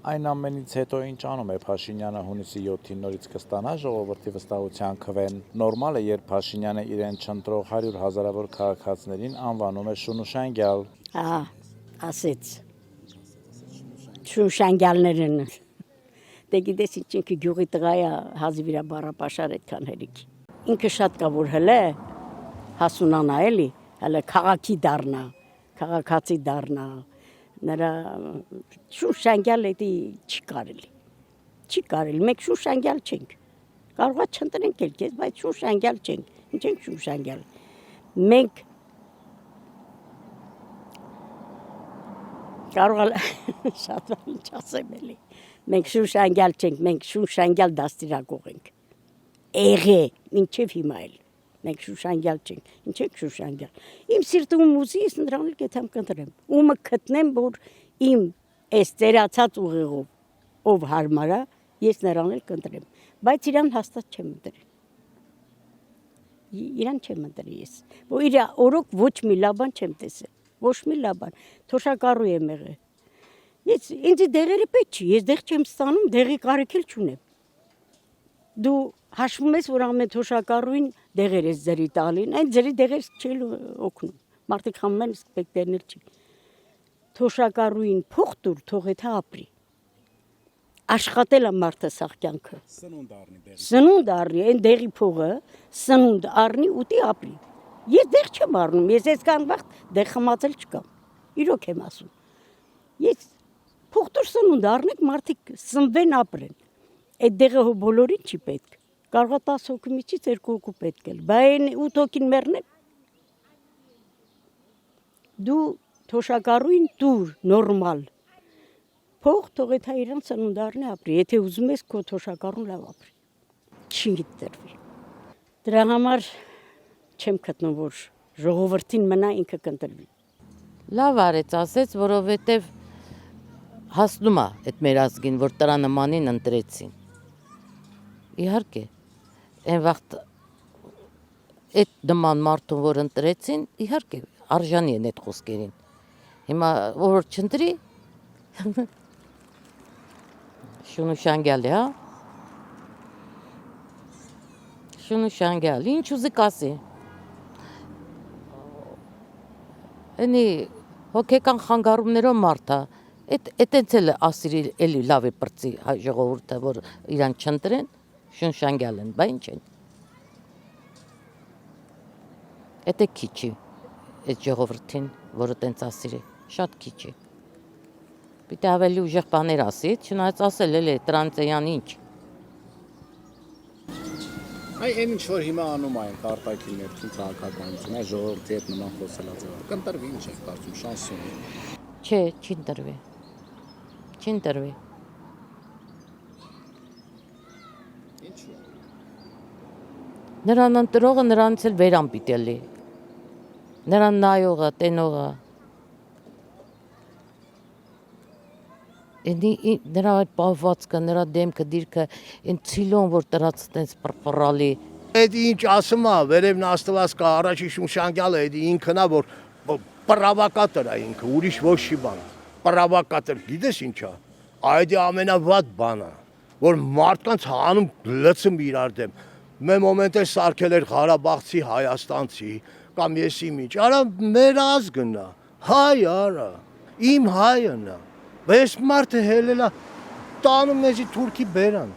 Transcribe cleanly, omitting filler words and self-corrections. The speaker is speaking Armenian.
Այն ամենից հետո ինչ անում է Փաշինյանը հունիսի 7-ին նորից կստանա ժողովրդի վստահության քվեն։ Նորմալ է, երբ Փաշինյանը իրեն չընտրող 100 հազարավոր քաղաքացիներին անվանում է շունուշանգյալ։ Ասեց շունուշանգյալներն։ Դե գիտես ինքը գյուղի տղա է, հազիվ իր բառապաշար այդքան հերիք։ Ինքը շատ կա որ հələ հասունանա էլի, հələ քաղաքի դառնա, քաղաքացի դառնա։ Նրա շուշանգյալ էդի չի կարելի։ Չի կարելի, մենք շուշանգյալ չենք։ Կարող է չընտրենք էլ քեզ, բայց շուշանգյալ չենք։ Ինչ ենք շուշանգյալ։ Մենք կարող է շատ ինչ ասեմ էլի։ Մենք շուշանգյալ չենք, մենք շուշանգյալ դաստիարակող ենք։ Եղե, ինչև հիմա էլ։ Մենք շուշանգյալ չենք, ինչ ենք շուշանգյալ։ Իմ սիրտում ուզի, ես նրան էլ կեթամ կընտրեմ։ Ումը գտնեմ, որ իմ այս ծերացած ուղեղով ով հարմար է, ես նրան էլ կընտրեմ։ Բայց իրան հաստատ չեմ ընտրել։ Իրան չեմ ընտրել ես։ Որ իր օրոք ոչ մի լաբան չեմ տեսել։ Ոչ մի լաբան։ Թոշակառու եմ եղել։ Ես ինձ դեղերը պետք չի, ես դեղ չեմ ստանում, դեղի կարիք էլ չունեմ։ Դու հաշվում ես, որ ամեն թոշակառուին դեղեր ես ձերի տալին, այն ձերի դեղեր չի օգնում։ Մարդիկ խմում են, պետք դերնել չի։ Թոշակառուին փող տուր, թող եթե ապրի։ Աշխատել է մարդը սաղ կյանքը։ Սնունդ առնի դեղի։ Սնունդ առնի, այն դեղի փողը սնունդ առնի ուտի ապրի։ Ես դեղ չեմ առնում, ես այսքան վաղ դեղ խմացել չկամ։ Իրոք եմ ասում։ Ես փող տուր սնունդ առնեք, մարդիկ սնվեն ապրեն։ Այդ դեղը բոլորին չի պետք։ Կարող է 10 հոգի միջից 2 հոգու պետք է։ Բայց 8 հոգին մեռնել։ Դու թոշակառուին տուր նորմալ։ Փող թող եթե իրան սնունդ առնի ապրի, եթե ուզում ես քո թոշակառուն լավ ապրի։ Չի գտնվի։ Դրա համար չեմ գտնում, որ ժողովրդին մնա ինքը կընտրվի։ Լավ արեց, ասեց, որովհետև հասնում է այդ մեր ազգին, որ տրա նմանին ընտրեցին։ Իհարկե, այն վաղտ այդ նման մարդուն, որ ընտրեցին, իհարկե, արժանի են այդ խոսքերին։ Հիմա որ չընտրի, շունուշանգյալ է, հա։ Շունուշանգյալ, ինչ ուզի կասի։ Էնի հոգեկան խանգարումներով մարդ է, էտենց էլ ասիրի էլի լավ է պրծի ժողովուրդը, որ իրան չընտրեն, շունուշանգյալ են, բա ինչ են։ Էդ է քիչ է, այդ ժողովրդին, որը տենց ասիրի, շատ քիչ է։ Պիտի ավելի ուժեղ բաներ ասի, չնայած ասել էլ է տրանցեյան ինչ։ Այն ինչ որ հիմա անում այն արտաքին ներքին քաղաքականություն, այ ժողովրդի հետ նման խոսելա ձևով։ Կընտրվի ինչ է կարծում, շանս ունի։ Չէ, չի ընտրվի։ Չի ընտրվի։ Ինչու՞։ Նրան ընտրողը նրանից էլ վերան պիտի լի։ Նրան նայողը, տենողը։ Նրա այդ պահվածքը, նրա դեմքը, դիրքը, այն ցիլոն, որ տրած տենց պրպռալի։ Այդ ինչ ասում է, վերևն աստված կա, առաջի շունշանգյալը, այդ ինքն է, որ պրավոկատոր է ինքը, ուրիշ ոչ մի բան։ Պրավոկատոր, գիտես ինչ է։ Այդ ամենավատ բանը, որ մարդկանց հանում լցում իրար դեմ։ Մեր մոմենտը սարքել էր Ղարաբաղցի, Հայաստանցի, կամ եսի միջ, արա մեր ազգն է, հայ արա, իմ հայն է, բայց մարդը հելելա տանում մեզի թուրքի բերան։